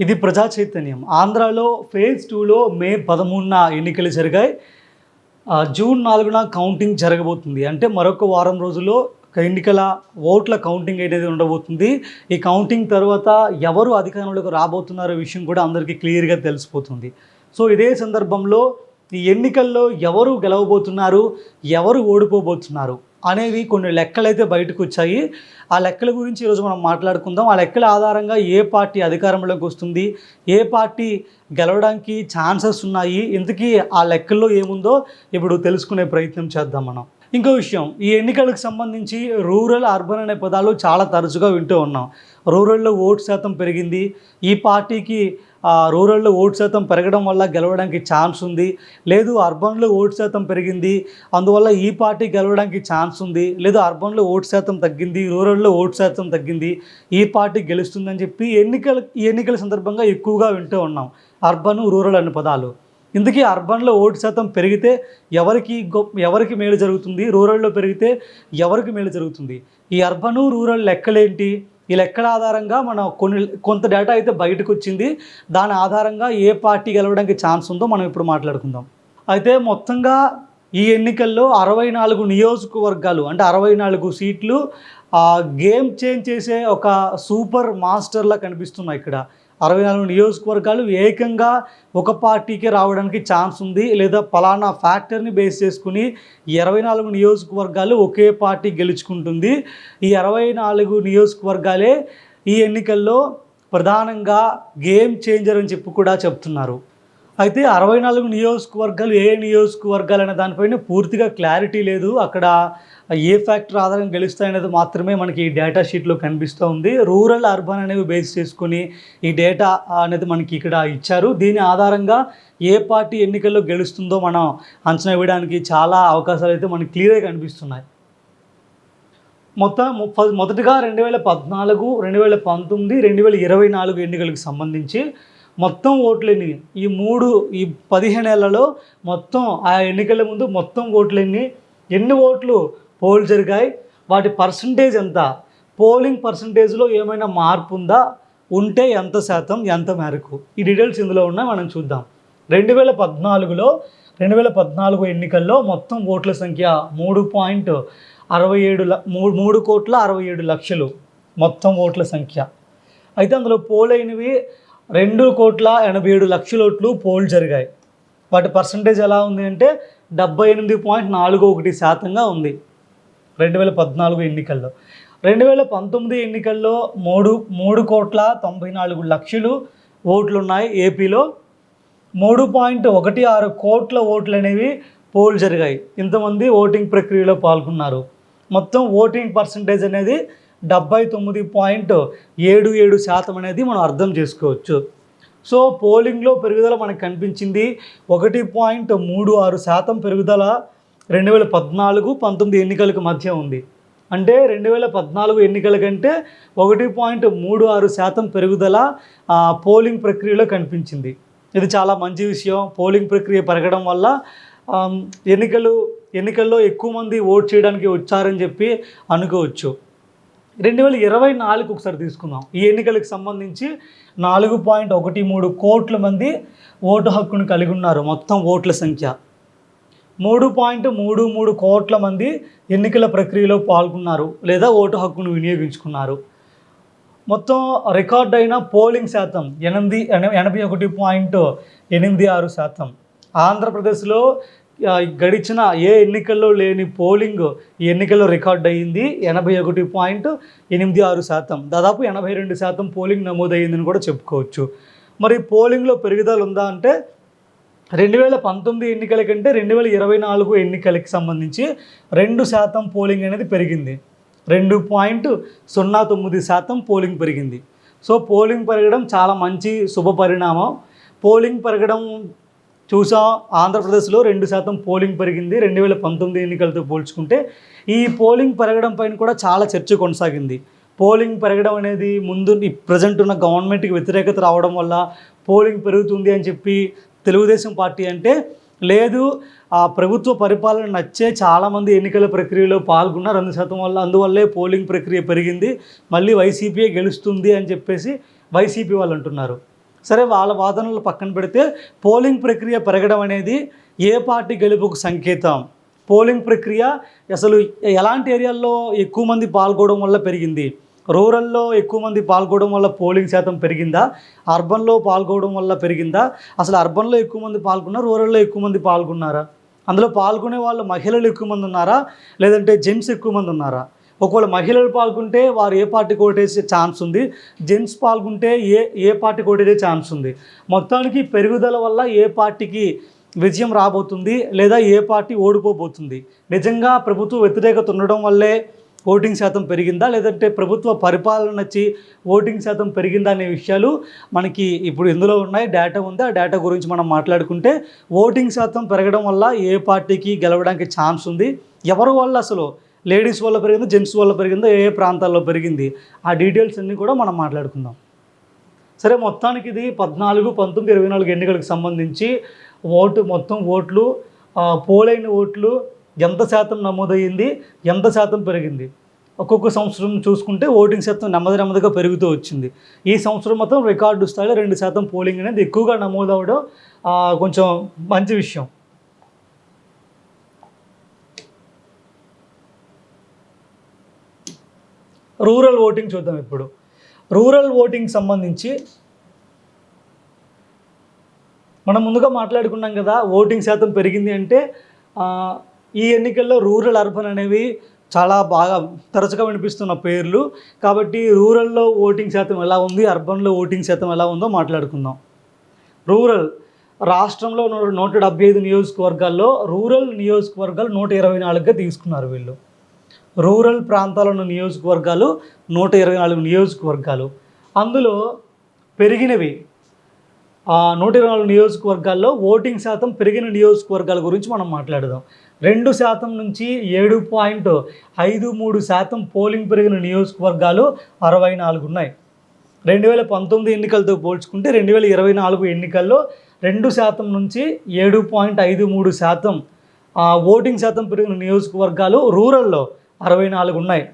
ఇది ప్రజా చైతన్యం. ఆంధ్రాలో ఫేజ్ 2లో మే 13న ఎన్నికలు జరిగాయి. జూన్ 4న కౌంటింగ్ జరగబోతుంది. అంటే మరొక వారం రోజుల్లో ఎన్నికల ఓట్ల కౌంటింగ్ అనేది ఉండబోతుంది. ఈ కౌంటింగ్ తర్వాత ఎవరు అధికారంలోకి రాబోతున్నారో విషయం కూడా అందరికీ క్లియర్‌గా తెలిసిపోతుంది. సో ఇదే సందర్భంలో ఈ ఎన్నికల్లో ఎవరు గెలవబోతున్నారు, ఎవరు ఓడిపోబోతున్నారు అనేవి కొన్ని లెక్కలైతే బయటకు వచ్చాయి. ఆ లెక్కల గురించి ఈరోజు మనం మాట్లాడుకుందాం. ఆ లెక్కల ఆధారంగా ఏ పార్టీ అధికారంలోకి వస్తుంది, ఏ పార్టీ గెలవడానికి ఛాన్సెస్ ఉన్నాయి, ఇంతకీ ఆ లెక్కల్లో ఏముందో ఇప్పుడు తెలుసుకునే ప్రయత్నం చేద్దాం మనం. ఇంకో విషయం, ఈ ఎన్నికలకు సంబంధించి రూరల్, అర్బన్ అనే పదాలు చాలా తరచుగా వింటూ ఉన్నాం. రూరల్లో ఓటు శాతం పెరిగింది, ఈ పార్టీకి రూరల్లో ఓటు శాతం పెరగడం వల్ల గెలవడానికి ఛాన్స్ ఉంది, లేదు అర్బన్లో ఓటు శాతం పెరిగింది అందువల్ల ఈ పార్టీ గెలవడానికి ఛాన్స్ ఉంది, లేదు అర్బన్లో ఓటు శాతం తగ్గింది, రూరల్లో ఓటు శాతం తగ్గింది, ఈ పార్టీ గెలుస్తుందని చెప్పి ఈ ఎన్నికల సందర్భంగా ఎక్కువగా వింటూ ఉన్నాం అర్బన్, రూరల్ అనే పదాలు. ఇందుకీ అర్బన్లో ఓటు శాతం పెరిగితే ఎవరికి మేలు జరుగుతుంది, రూరల్లో పెరిగితే ఎవరికి మేలు జరుగుతుంది? ఈ అర్బను, రూరల్ లెక్కలేంటి? ఈ లెక్కల ఆధారంగా మనం కొంత డేటా అయితే బయటకు వచ్చింది. దాని ఆధారంగా ఏ పార్టీ గెలవడానికి ఛాన్స్ ఉందో మనం ఇప్పుడు మాట్లాడుకుందాం. అయితే మొత్తంగా ఈ ఎన్నికల్లో 64 నియోజకవర్గాలు, అంటే 64 సీట్లు గేమ్ చేంజ్ చేసే ఒక సూపర్ మాస్టర్లా కనిపిస్తున్నాయి ఇక్కడ. 64 నియోజకవర్గాలు ఏకంగా ఒక పార్టీకే రావడానికి ఛాన్స్ ఉంది, లేదా పలానా ఫ్యాక్టర్ని బేస్ చేసుకుని 24 నియోజకవర్గాలు ఒకే పార్టీ గెలుచుకుంటుంది. ఈ 64 నియోజకవర్గాలే ఈ ఎన్నికల్లో ప్రధానంగా గేమ్ చేంజర్ అని చెప్పి కూడా చెప్తున్నారు. అయితే 64 నియోజకవర్గాలు ఏ నియోజకవర్గాలు అనే దానిపైన పూర్తిగా క్లారిటీ లేదు. అక్కడ ఏ ఫ్యాక్టర్ ఆధారంగా గెలుస్తాయనేది మాత్రమే మనకి ఈ డేటా షీట్లో కనిపిస్తూ ఉంది. రూరల్, అర్బన్ అనేవి బేస్ చేసుకుని ఈ డేటా అనేది మనకి ఇక్కడ ఇచ్చారు. దీని ఆధారంగా ఏ పార్టీ ఎన్నికల్లో గెలుస్తుందో మనం అంచనా వేయడానికి చాలా అవకాశాలు అయితే మనకి క్లియర్గా కనిపిస్తున్నాయి. మొదటగా 2014, 2019, 2024 ఎన్నికలకు సంబంధించి మొత్తం ఓట్లెన్ని, ఈ 15 ఏళ్లలో మొత్తం ఆ ఎన్నికల ముందు మొత్తం ఓట్లెన్ని, ఎన్ని ఓట్లు పోల్ జరిగాయి, వాటి పర్సంటేజ్ ఎంత, పోలింగ్ పర్సంటేజ్లో ఏమైనా మార్పు ఉందా, ఉంటే ఎంత శాతం, ఎంత మేరకు, ఈ డీటెయిల్స్ ఇందులో ఉన్నాయి, మనం చూద్దాం. 2014 ఎన్నికల్లో మొత్తం ఓట్ల సంఖ్య 3,67 మొత్తం ఓట్ల సంఖ్య. అయితే అందులో పోల్ అయినవి 2,87 ఓట్లు పోల్ జరిగాయి. వాటి పర్సంటేజ్ ఎలా ఉంది అంటే 78.41% ఉంది 2014 ఎన్నికల్లో. 2019 ఎన్నికల్లో 3,94,00,000 ఓట్లు ఉన్నాయి ఏపీలో. 3.16 కోట్ల ఓట్లు అనేవి పోల్ జరిగాయి. ఇంతమంది ఓటింగ్ ప్రక్రియలో పాల్గొన్నారు. మొత్తం ఓటింగ్ పర్సంటేజ్ అనేది 79.77% అనేది మనం అర్థం చేసుకోవచ్చు. సో పోలింగ్లో పెరుగుదల మనకు కనిపించింది. 1.36% పెరుగుదల 2014-19 ఎన్నికలకు మధ్య ఉంది. అంటే 2014 ఎన్నికల కంటే 1.36% పెరుగుదల పోలింగ్ ప్రక్రియలో కనిపించింది. ఇది చాలా మంచి విషయం. పోలింగ్ ప్రక్రియ పెరగడం వల్ల ఎన్నికల్లో ఎక్కువ మంది ఓట్ చేయడానికి వచ్చారని చెప్పి అనుకోవచ్చు. 2024 ఒకసారి తీసుకుందాం. ఈ ఎన్నికలకు సంబంధించి 4.13 కోట్ల మంది ఓటు హక్కును కలిగి ఉన్నారు. మొత్తం ఓట్ల సంఖ్య 3.33 కోట్ల మంది ఎన్నికల ప్రక్రియలో పాల్గొన్నారు లేదా ఓటు హక్కును వినియోగించుకున్నారు. మొత్తం రికార్డ్ అయిన పోలింగ్ శాతం 81.86%. ఆంధ్రప్రదేశ్లో గడిచిన ఏ ఎన్నికల్లో లేని పోలింగ్ ఈ ఎన్నికల్లో రికార్డ్ అయ్యింది. 81.86%, దాదాపు 82% పోలింగ్ నమోదయ్యిందని కూడా చెప్పుకోవచ్చు. మరి పోలింగ్లో పెరుగుదల ఉందా అంటే 2019 ఎన్నికల కంటే 2024 ఎన్నికలకి సంబంధించి 2% పోలింగ్ అనేది పెరిగింది. 2.09% పోలింగ్ పెరిగింది. సో పోలింగ్ పెరగడం చాలా మంచి శుభ పరిణామం. పోలింగ్ పెరగడం చూసాం. ఆంధ్రప్రదేశ్లో 2% పోలింగ్ పెరిగింది 2019 ఎన్నికలతో పోల్చుకుంటే. ఈ పోలింగ్ పెరగడం పైన కూడా చాలా చర్చ కొనసాగింది. పోలింగ్ పెరగడం అనేది ముందు ప్రజెంట్ ఉన్న గవర్నమెంట్కి వ్యతిరేకత రావడం వల్ల పోలింగ్ పెరుగుతుంది అని చెప్పి తెలుగుదేశం పార్టీ అంటే, లేదు ప్రభుత్వ పరిపాలన నచ్చే చాలామంది ఎన్నికల ప్రక్రియలో పాల్గొన్నారు, అందువల్లే పోలింగ్ ప్రక్రియ పెరిగింది, మళ్ళీ వైసీపీ గెలుస్తుంది అని చెప్పేసి వైసీపీ వాళ్ళు అంటున్నారు. సరే, వాళ్ళ వాదనలు పక్కన పెడితే పోలింగ్ ప్రక్రియ పెరగడం అనేది ఏ పార్టీ గెలుపుకు సంకేతం? పోలింగ్ ప్రక్రియ అసలు ఎలాంటి ఏరియాల్లో ఎక్కువ మంది పాల్గొనడం వల్ల పెరిగింది? రూరల్లో ఎక్కువ మంది పాల్గొనడం వల్ల పోలింగ్ శాతం పెరిగిందా? అర్బన్లో పాల్గొనడం వల్ల పెరిగిందా? అసలు అర్బన్లో ఎక్కువ మంది పాల్గొన్నారా, రూరల్లో ఎక్కువ మంది పాల్గొన్నారా? అందులో పాల్గొనే వాళ్ళు మహిళలు ఎక్కువ మంది ఉన్నారా, లేదంటే జెంట్స్ ఎక్కువ మంది ఉన్నారా? ఒకవేళ మహిళలు పాల్గొంటే వారు ఏ పార్టీకి ఓటేసే ఛాన్స్ ఉంది, జెంట్స్ పాల్గొంటే ఏ పార్టీకి ఓటేసే ఛాన్స్ ఉంది? మొత్తానికి పెరుగుదల వల్ల ఏ పార్టీకి విజయం రాబోతుంది, లేదా ఏ పార్టీ ఓడిపోబోతుంది? నిజంగా ప్రభుత్వ వ్యతిరేకత ఉండడం వల్లే ఓటింగ్ శాతం పెరిగిందా, లేదంటే ప్రభుత్వ పరిపాలన నచ్చి ఓటింగ్ శాతం పెరిగిందా అనే విషయాలు మనకి ఇప్పుడు ఇందులో ఉన్నాయి, డేటా ఉంది. ఆ డేటా గురించి మనం మాట్లాడుకుంటే ఓటింగ్ శాతం పెరగడం వల్ల ఏ పార్టీకి గెలవడానికి ఛాన్స్ ఉంది, ఎవరి వల్ల అసలు లేడీస్ వల్ల పెరిగిందో, జెంట్స్ వల్ల పెరిగిందో, ఏ ప్రాంతాల్లో పెరిగింది, ఆ డీటెయిల్స్ అన్నీ కూడా మనం మాట్లాడుకుందాం. సరే, మొత్తానికి ఇది 14, 19, 24 ఎన్నికలకు సంబంధించి మొత్తం ఓట్లు, పోలైన ఓట్లు ఎంత శాతం నమోదయ్యింది, ఎంత శాతం పెరిగింది. ఒక్కొక్క సంవత్సరం చూసుకుంటే ఓటింగ్ శాతం నెమ్మదిగా పెరుగుతూ వచ్చింది. ఈ సంవత్సరం మొత్తం రికార్డు స్థాయిలో 2% పోలింగ్ అనేది ఎక్కువగా నమోదవడం కొంచెం మంచి విషయం. రూరల్ ఓటింగ్ చూద్దాం ఇప్పుడు. రూరల్ ఓటింగ్ సంబంధించి మనం ముందుగా మాట్లాడుకున్నాం కదా, ఓటింగ్ శాతం పెరిగింది అంటే ఈ ఎన్నికల్లో రూరల్, అర్బన్ అనేవి చాలా బాగా తరచుగా వినిపిస్తున్న పేర్లు. కాబట్టి రూరల్లో ఓటింగ్ శాతం ఎలా ఉంది, అర్బన్లో ఓటింగ్ శాతం ఎలా ఉందో మాట్లాడుకుందాం. రూరల్ రాష్ట్రంలో 175 నియోజకవర్గాల్లో రూరల్ నియోజకవర్గాలు 124గా తీసుకున్నారు వీళ్ళు. రూరల్ ప్రాంతాలను నియోజకవర్గాలు 124 నియోజకవర్గాలు. అందులో పెరిగినవి 124 నియోజకవర్గాల్లో ఓటింగ్ శాతం పెరిగిన నియోజకవర్గాల గురించి మనం మాట్లాడదాం. 2% నుంచి 7.53% పోలింగ్ పెరిగిన నియోజకవర్గాలు 64 ఉన్నాయి. 2019 ఎన్నికలతో పోల్చుకుంటే 2024 ఎన్నికల్లో 2% నుంచి 7.53% ఓటింగ్ శాతం పెరిగిన నియోజకవర్గాలు రూరల్లో 64 ఉన్నాయి.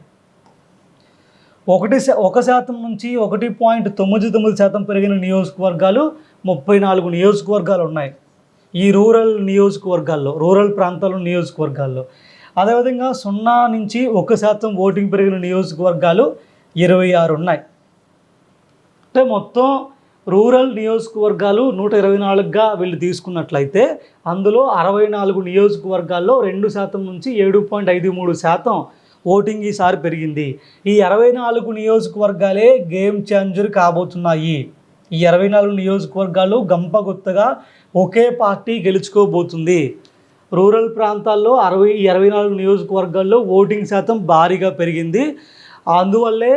1% నుంచి 1.99% పెరిగిన నియోజకవర్గాలు 34 నియోజకవర్గాలు ఉన్నాయి ఈ రూరల్ నియోజకవర్గాల్లో, రూరల్ ప్రాంతాల నియోజకవర్గాల్లో. అదేవిధంగా 0 నుంచి 1% ఓటింగ్ పెరిగిన నియోజకవర్గాలు 26 ఉన్నాయి. అంటే మొత్తం రూరల్ నియోజకవర్గాలు 124గా వీళ్ళు తీసుకున్నట్లయితే అందులో 64 నియోజకవర్గాల్లో 2% నుంచి 7.53% ఓటింగ్ ఈసారి పెరిగింది. ఈ 64 నియోజకవర్గాలే గేమ్ చేంజర్ కాబోతున్నాయి. ఈ 64 నియోజకవర్గాలు గంపగుత్తగా ఒకే పార్టీ గెలుచుకోబోతుంది. రూరల్ ప్రాంతాల్లో 24 నియోజకవర్గాల్లో ఓటింగ్ శాతం భారీగా పెరిగింది. అందువల్లే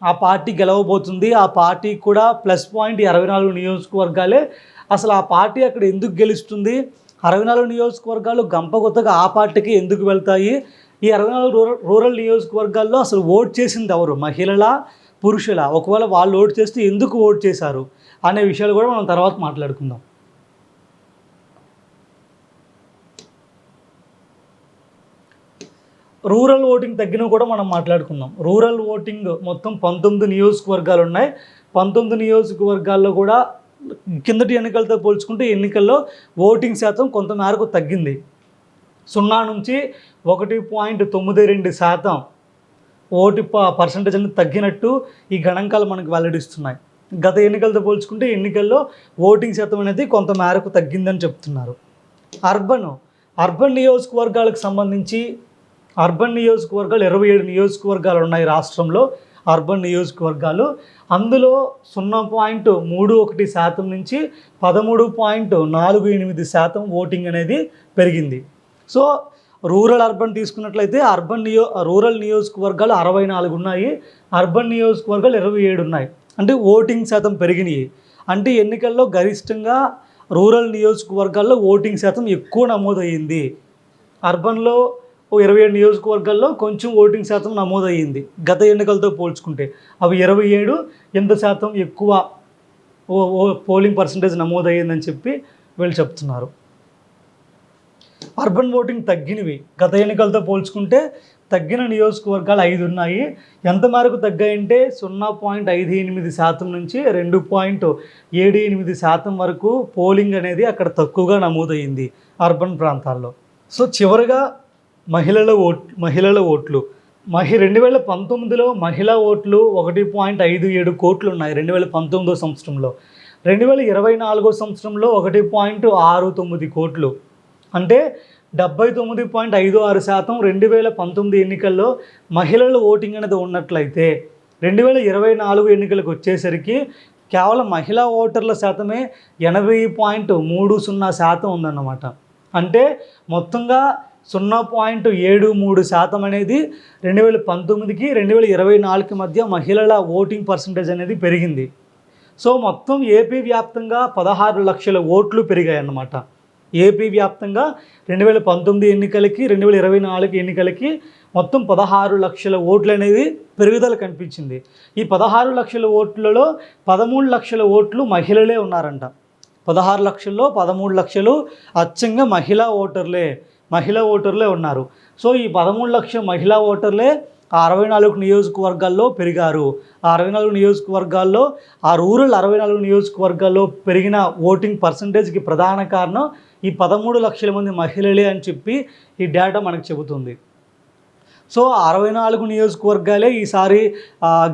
ఆ పార్టీ గెలవబోతుంది. ఆ పార్టీకి కూడా ప్లస్ పాయింట్ 24 నియోజకవర్గాలే. అసలు ఆ పార్టీ అక్కడ ఎందుకు గెలుస్తుంది, 64 నియోజకవర్గాలు గంపగుత్తగా ఆ పార్టీకి ఎందుకు వెళ్తాయి, ఈ 64 రూరల్ నియోజకవర్గాల్లో అసలు ఓట్ చేసింది ఎవరు, మహిళలా, పురుషులా, ఒకవేళ వాళ్ళు ఓట్ చేస్తే ఎందుకు ఓట్ చేశారు అనే విషయాలు కూడా మనం తర్వాత మాట్లాడుకుందాం. రూరల్ ఓటింగ్ తగ్గినవి కూడా మనం మాట్లాడుకుందాం. రూరల్ ఓటింగ్ మొత్తం 19 నియోజకవర్గాలు ఉన్నాయి. 19 నియోజకవర్గాల్లో కూడా కిందటి ఎన్నికలతో పోల్చుకుంటే ఎన్నికల్లో ఓటింగ్ శాతం కొంత మేరకు తగ్గింది. 0 నుంచి 1.92% ఓటు పర్సంటేజ్ అనేది తగ్గినట్టు ఈ గణాంకాలు మనకు వెల్లడిస్తున్నాయి. గత ఎన్నికలతో పోల్చుకుంటే ఎన్నికల్లో ఓటింగ్ శాతం అనేది కొంత మేరకు తగ్గిందని చెప్తున్నారు. అర్బన్ నియోజకవర్గాలకు సంబంధించి అర్బన్ నియోజకవర్గాలు 27 నియోజకవర్గాలు ఉన్నాయి రాష్ట్రంలో. అర్బన్ నియోజకవర్గాలు అందులో 0.31% నుంచి 13.48% ఓటింగ్ అనేది పెరిగింది. సో రూరల్, అర్బన్ తీసుకున్నట్లయితే రూరల్ నియోజకవర్గాలు 64 ఉన్నాయి, అర్బన్ నియోజకవర్గాలు 27 ఉన్నాయి. అంటే ఓటింగ్ శాతం పెరిగినాయి. అంటే ఎన్నికల్లో గరిష్టంగా రూరల్ నియోజకవర్గాల్లో ఓటింగ్ శాతం ఎక్కువ నమోదయ్యింది. అర్బన్లో 27 నియోజకవర్గాల్లో కొంచెం ఓటింగ్ శాతం నమోదయ్యింది గత ఎన్నికలతో పోల్చుకుంటే. అవి 27 ఎంత శాతం ఎక్కువ పోలింగ్ పర్సంటేజ్ నమోదయ్యిందని చెప్పి వీళ్ళు చెప్తున్నారు. అర్బన్ ఓటింగ్ తగ్గినవి గత ఎన్నికలతో పోల్చుకుంటే తగ్గిన నియోజకవర్గాలు 5 ఉన్నాయి. ఎంత మేరకు తగ్గాయంటే 0.58% నుంచి 2.78% వరకు పోలింగ్ అనేది అక్కడ తక్కువగా నమోదయ్యింది అర్బన్ ప్రాంతాల్లో. సో చివరగా మహిళల ఓట్లు 2019లో మహిళా ఓట్లు 1.57 కోట్లు ఉన్నాయి 2019 సంవత్సరంలో. 2024 సంవత్సరంలో 1.69 కోట్లు, అంటే 79.56% 2019 ఎన్నికల్లో మహిళల ఓటింగ్ అనేది ఉన్నట్లయితే 2024 ఎన్నికలకు వచ్చేసరికి కేవలం మహిళా ఓటర్ల శాతమే 80.30% ఉందన్నమాట. అంటే మొత్తంగా 0.73% అనేది 2019కి 2024కి మధ్య మహిళల ఓటింగ్ పర్సంటేజ్ అనేది పెరిగింది. సో మొత్తం ఏపీ వ్యాప్తంగా 16 లక్షల ఓట్లు పెరిగాయి అన్నమాట. ఏపీ వ్యాప్తంగా 2019 ఎన్నికలకి 2024 ఎన్నికలకి మొత్తం 16 లక్షల ఓట్లు అనేది పెరుగుదల కనిపించింది. ఈ 16 లక్షల ఓట్లలో 13 లక్షల ఓట్లు మహిళలే ఉన్నారంట. 16 లక్షల్లో 13 లక్షలు అచ్చంగా మహిళా ఓటర్లే ఉన్నారు. సో ఈ 13 లక్షల మహిళా ఓటర్లే 64 నియోజకవర్గాల్లో పెరిగారు. ఆ 64 నియోజకవర్గాల్లో ఆ రూరల్ 64 నియోజకవర్గాల్లో పెరిగిన ఓటింగ్ పర్సంటేజ్కి ప్రధాన కారణం ఈ 13 లక్షల మంది మహిళలే అని చెప్పి ఈ డేటా మనకు చెబుతుంది. సో 64 నియోజకవర్గాలే ఈసారి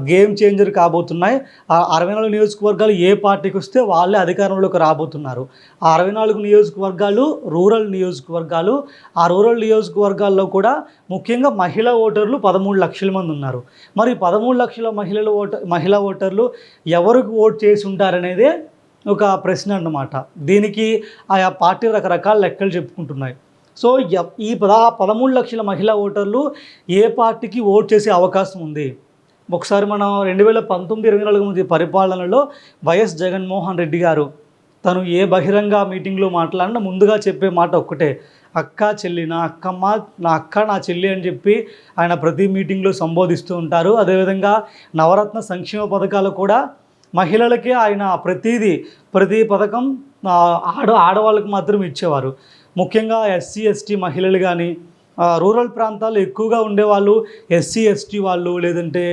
గేమ్ చేంజర్ కాబోతున్నాయి. ఆ 64 నియోజకవర్గాలు ఏ పార్టీకి వస్తే వాళ్ళే అధికారంలోకి రాబోతున్నారు. ఆ 64 నియోజకవర్గాలు రూరల్ నియోజకవర్గాలు. ఆ రూరల్ నియోజకవర్గాల్లో కూడా ముఖ్యంగా మహిళా ఓటర్లు 13 లక్షల మంది ఉన్నారు. మరి 13 లక్షల మహిళా ఓటర్లు ఎవరికి ఓట్ చేసి ఉంటారనేదే ఒక ప్రశ్న అన్నమాట. దీనికి ఆయా పార్టీ రకరకాల లెక్కలు చెప్పుకుంటున్నాయి. సో ఈ 13 లక్షల మహిళా ఓటర్లు ఏ పార్టీకి ఓట్ చేసే అవకాశం ఉంది? ఒకసారి మనం 2019-24 మధ్య పరిపాలనలో వైఎస్ జగన్మోహన్ రెడ్డి గారు తను ఏ బహిరంగ మీటింగ్లో మాట్లాడినా ముందుగా చెప్పే మాట ఒక్కటే, అక్క చెల్లి, నా అక్కమ్మ, నా అక్క నా చెల్లి అని చెప్పి ఆయన ప్రతి మీటింగ్లో సంబోధిస్తూ ఉంటారు. అదేవిధంగా నవరత్న సంక్షేమ పథకాలు కూడా మహిళలకే ఆయన ప్రతి పథకం ఆడవాళ్ళకి మాత్రం ఇచ్చేవారు. ముఖ్యంగా ఎస్సీ ఎస్టీ మహిళలు కానీ, రూరల్ ప్రాంతాల్లో ఎక్కువగా ఉండేవాళ్ళు ఎస్సీ ఎస్టీ వాళ్ళు, లేదంటే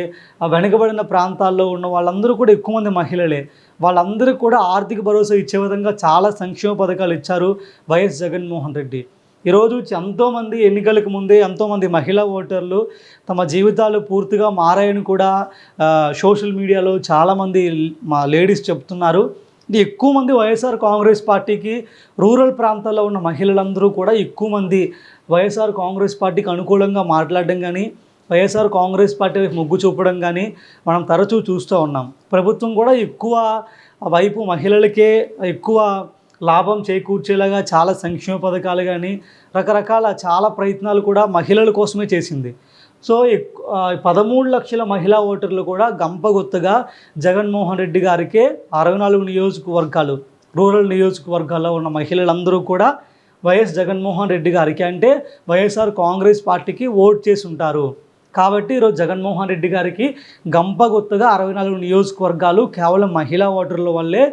వెనుకబడిన ప్రాంతాల్లో ఉన్న వాళ్ళందరూ కూడా ఎక్కువ మంది మహిళలే. వాళ్ళందరూ కూడా ఆర్థిక భరోసా ఇచ్చే విధంగా చాలా సంక్షేమ పథకాలు ఇచ్చారు వైఎస్ జగన్మోహన్ రెడ్డి. ఈరోజు ఎంతోమంది ఎన్నికలకు ముందే ఎంతోమంది మహిళా ఓటర్లు తమ జీవితాలు పూర్తిగా మారాయని కూడా సోషల్ మీడియాలో చాలామంది మా లేడీస్ చెప్తున్నారు. ఎక్కువ మంది వైఎస్ఆర్ కాంగ్రెస్ పార్టీకి రూరల్ ప్రాంతాల్లో ఉన్న మహిళలందరూ కూడా ఎక్కువ మంది వైఎస్ఆర్ కాంగ్రెస్ పార్టీకి అనుకూలంగా మాట్లాడడం కానీ, వైఎస్ఆర్ కాంగ్రెస్ పార్టీ మొగ్గు చూపడం కానీ మనం తరచూ చూస్తూ ఉన్నాం. ప్రభుత్వం కూడా ఎక్కువ వైపు మహిళలకే ఎక్కువ లాభం చేకూర్చేలాగా చాలా సంక్షేమ పథకాలు కానీ రకరకాల చాలా ప్రయత్నాలు కూడా మహిళల కోసమే చేసింది. సో 13 లక్షల మహిళా ఓటర్లు కూడా గంపగుత్తగా జగన్మోహన్ రెడ్డి గారికే 64 నియోజకవర్గాలు రూరల్ నియోజకవర్గాల్లో ఉన్న మహిళలందరూ కూడా వైఎస్ జగన్మోహన్ రెడ్డి గారికి, అంటే వైఎస్ఆర్ కాంగ్రెస్ పార్టీకి ఓట్ చేసి ఉంటారు. కాబట్టి ఈరోజు జగన్మోహన్ రెడ్డి గారికి గంపగుత్తగా 64 నియోజకవర్గాలు కేవలం మహిళా ఓటర్ల వల్లే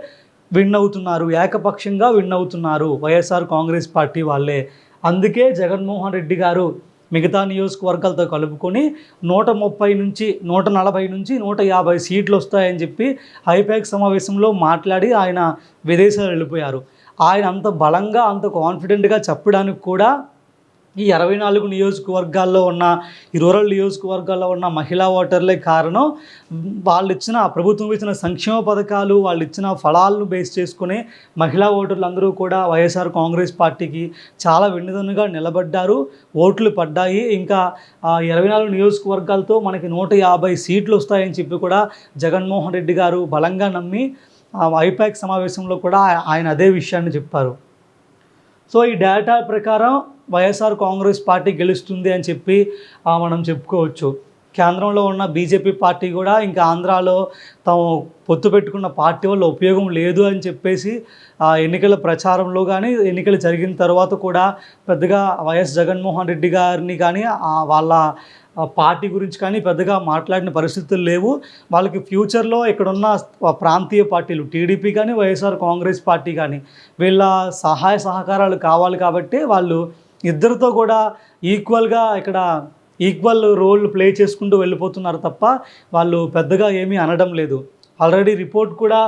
విన్ అవుతున్నారు, ఏకపక్షంగా విన్ అవుతున్నారు వైఎస్ఆర్ కాంగ్రెస్ పార్టీ వాళ్ళే. అందుకే జగన్మోహన్ రెడ్డి గారు మిగతా నియోజకవర్గాలతో కలుపుకొని 130 నుంచి 140 నుంచి 150 సీట్లు వస్తాయని చెప్పి ఐపాక్ సమావేశంలో మాట్లాడి ఆయన విదేశాలు వెళ్ళిపోయారు. ఆయన అంత బలంగా అంత కాన్ఫిడెంట్గా చెప్పడానికి కూడా ఈ 64 నియోజకవర్గాల్లో ఉన్న ఈ రూరల్ నియోజకవర్గాల్లో ఉన్న మహిళా ఓటర్లే కారణం. ప్రభుత్వం ఇచ్చిన సంక్షేమ పథకాలు, వాళ్ళు ఇచ్చిన ఫలాలను బేస్ చేసుకుని మహిళా ఓటర్లు అందరూ కూడా వైఎస్ఆర్ కాంగ్రెస్ పార్టీకి చాలా వెన్నుదన్నుగా నిలబడ్డారు, ఓట్లు పడ్డాయి. ఇంకా 24 నియోజకవర్గాలతో మనకి 150 సీట్లు వస్తాయని చెప్పి కూడా జగన్మోహన్ రెడ్డి గారు బలంగా నమ్మి ఐపాక్ సమావేశంలో కూడా ఆయన అదే విషయాన్ని చెప్పారు. సో ఈ డేటా ప్రకారం వైఎస్ఆర్ కాంగ్రెస్ పార్టీ గెలుస్తుంది అని చెప్పి మనం చెప్పుకోవచ్చు. కేంద్రంలో ఉన్న బీజేపీ పార్టీ కూడా ఇంకా ఆంధ్రాలో తాము పొత్తు పెట్టుకున్న పార్టీ వల్ల ఉపయోగం లేదు అని చెప్పేసి ఎన్నికల ప్రచారంలో కానీ ఎన్నికలు జరిగిన తర్వాత కూడా పెద్దగా వైఎస్ జగన్మోహన్ రెడ్డి గారిని కానీ వాళ్ళ పార్టీ గురించి కానీ పెద్దగా మాట్లాడిన పరిస్థితులు లేవు. వాళ్ళకి ఫ్యూచర్లో ఇక్కడున్న ప్రాంతీయ పార్టీలు టీడీపీ కానీ వైఎస్ఆర్ కాంగ్రెస్ పార్టీ కానీ వీళ్ళ సహాయ సహకారాలు కావాలి కాబట్టి వాళ్ళు ఇద్దరితో కూడా ఈక్వల్గా ఇక్కడ ఈక్వల్ రోల్ ప్లే చేసుకుంటూ వెళ్ళిపోతున్నారు తప్ప వాళ్ళు పెద్దగా ఏమీ అనడం లేదు. ఆల్రెడీ రిపోర్ట్ కూడా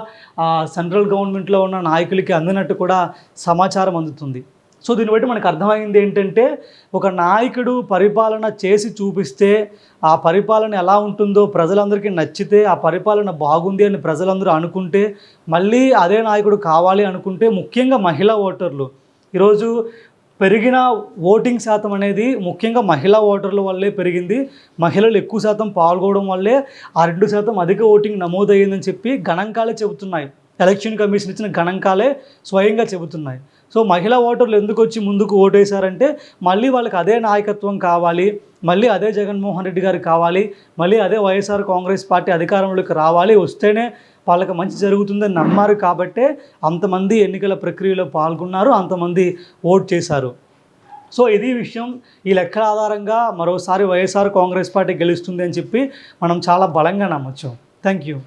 సెంట్రల్ గవర్నమెంట్లో ఉన్న నాయకులకి అందినట్టు కూడా సమాచారం అందుతుంది. సో దీన్ని బట్టి మనకు అర్థమైంది ఏంటంటే, ఒక నాయకుడు పరిపాలన చేసి చూపిస్తే ఆ పరిపాలన ఎలా ఉంటుందో ప్రజలందరికీ నచ్చితే, ఆ పరిపాలన బాగుంది అని ప్రజలందరూ అనుకుంటే, మళ్ళీ అదే నాయకుడు కావాలి అనుకుంటే, ముఖ్యంగా మహిళా ఓటర్లు ఈరోజు పెరిగిన ఓటింగ్ శాతం అనేది ముఖ్యంగా మహిళా ఓటర్ల వల్లే పెరిగింది. మహిళలు ఎక్కువ శాతం పాల్గొనడం వల్లే ఆ 2% అధిక ఓటింగ్ నమోదయ్యిందని చెప్పి గణాంకాలే చెబుతున్నాయి. ఎలక్షన్ కమిషన్ ఇచ్చిన గణాంకాలే స్వయంగా చెబుతున్నాయి. సో మహిళా ఓటర్లు ఎందుకు వచ్చి ముందుకు ఓటేశారంటే, మళ్ళీ వాళ్ళకి అదే నాయకత్వం కావాలి, మళ్ళీ అదే జగన్మోహన్ రెడ్డి గారు కావాలి, మళ్ళీ అదే వైఎస్ఆర్ కాంగ్రెస్ పార్టీ అధికారంలోకి రావాలి, వస్తేనే వాళ్ళకి మంచి జరుగుతుందని నమ్మారు కాబట్టే అంతమంది ఎన్నికల ప్రక్రియలో పాల్గొన్నారు, అంతమంది ఓట్ చేశారు. సో ఇది విషయం. ఈ లెక్కల ఆధారంగా మరోసారి వైఎస్ఆర్ కాంగ్రెస్ పార్టీ గెలుస్తుంది అని చెప్పి మనం చాలా బలంగా నమ్మొచ్చు. Thank you.